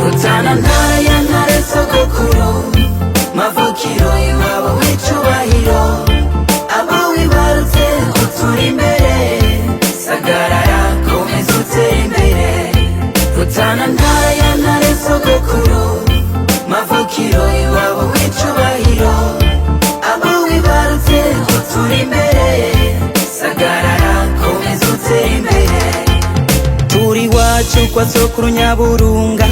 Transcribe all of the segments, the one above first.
Rutana ntaya ntare sogokuru, mavukiro iwabo w'icubahiro, abo wibarutse uturi imbere, sagarara komeza utere imbere. Rutana ntaya ntare sogokuru, mavukiro iwabo w'icubahiro, abo wibarutse uturi imbere, sagarara komeza utere imbere. Turi wacu kwa sokuru Nyaburunga,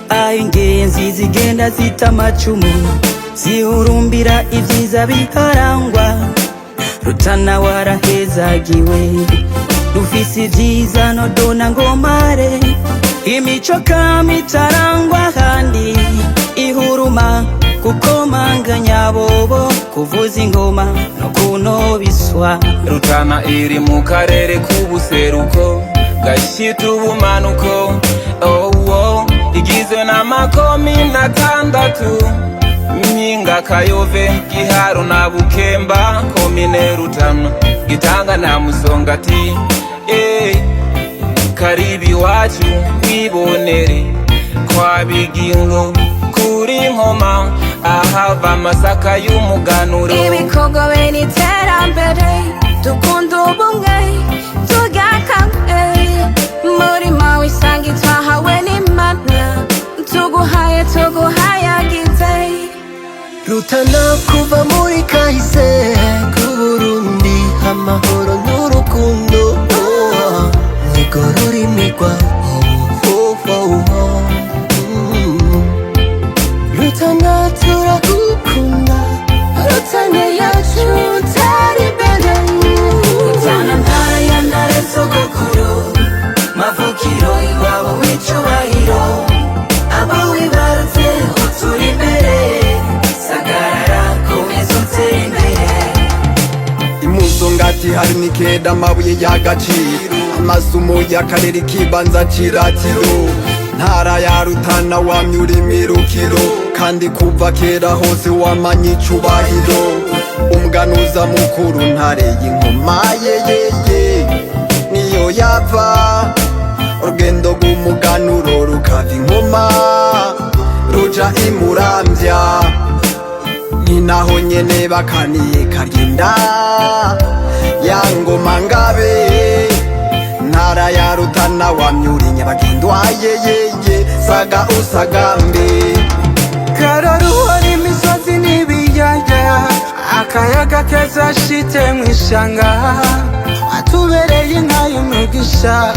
aho ingenzi zigenda zita amacumu, zihurumbira ivyiza biharangwa. Rutana warahezagiwe, dufise ivyiza nodona ngomare, imico kama itarangwa kandi ihuruma gukomanga nyabobo, kuvuza ingoma no kunobiswa. Rutana iri mu karere k'ubuseruko gashita ubumanuko, igizwe n'amakomine atandatu: Mpinga, Kayove, Giharo na Bukemba. Komine Rutana, Gitanga na Musongati. Karibu iwacu wibonere kwa Bigingo kuri Nkoma, ahava amasaka y'umuganuro. Ibikorwa bene iterambere, dukunda ubumwe tugakamwe, murima w'isangi twahawe n'Imana, tuguhayagize. Rutana kuva muri kahise k'Uburundi, amahoro n'urukundo nirwo rurimi rwaho. Rutana turagukunda, Rutana yacu utari imbere. Rutana ntaya ntare sogokuru, mavukiro iwabo w'icubahiro, abo wibarutse uturi imbere, sagarara komeza utere imbere. Imusongati hari nikeda amabuye y'agaciro, amasumo y'akarere k'ibanza ciratiro. Ntara ya Rutana wamye uri imirukiro, kandi kuva kera hose wamanye icubahiro. Umuganuza mukuru ntare y'inkoma, yeyeye niyo yava. Urugendo rw'umuganuro rukava Inkoma ruja imuramvya, ni naho nyene bakaniye Karyinda ya ngoma ngabe. Ntara ya Rutana wamye uri nyabagendwa, yeyeye saga usagambe. Kararuhora imisozi n'ibiyaya, akayaga keza shite mw'ishanga, atubereye inka y'umugisha,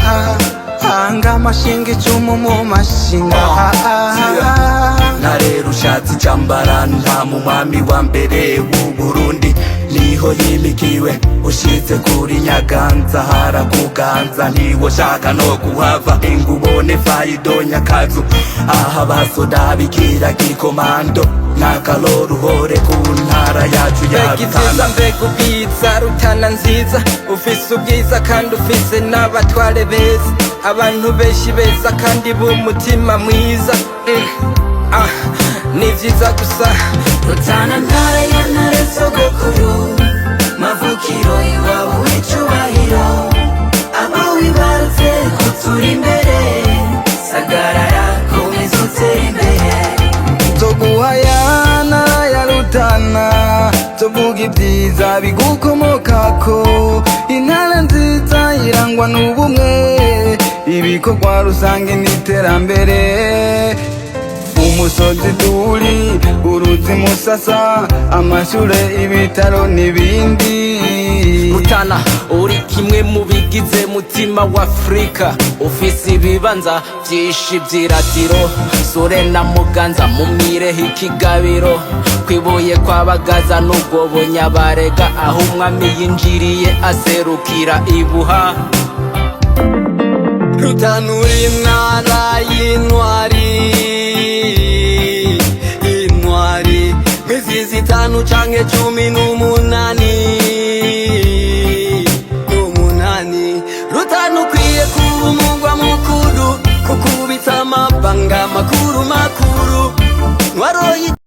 hanga amashinga icumu mu mashinga. Ntare rushatse icambara, nta mu mwami wa mbere w'Uburundi niho yimikiwe. Ushitse kuri Nyaganza harakuganza, ntiwoshaka no kuhava ngo ubone Fayido Nyakazu, aha abasoda bikira gikomando. N'akaroruhore ku ntara yacu ya Rutana. Mbega ubwiza Rutana nziza, ufise ubwiza kandi ufise n'abatware beza, abantu benshi beza kandi b'umutima mwiza. Ni vyiza gusa. Rutana ntaya ntare sogokuru, mavukiro iwabo w'icubahiro, abo wibarutse uturi imbere, sagarara komeza utere imbere. Toguhayana ya Rutana, tuvuga ibyiza bigukomokako. Intara nziza irangwa n'ubumwe, ibikorwa rusange n'iterambere. Umusozi duri, uruzi Musasa, amashure, ibitaro n'ibindi. Rutana uri kimwe mu bigize mutima wa Afrika, ufise ibibanza vyinshi vyiratiro. Sore na Muganza, mu Mirehe, Ikigabiro, kwibuye kwa Bagaza n'ubwo Nyabarega, aho umwami yinjiriye aserukira Ibuha. Rutana uri intara y'intwari, mizizi 5 canke 18. Rutana ukwiye kuba umugwa mukuru, kukubitsa amabanga makuru makuru.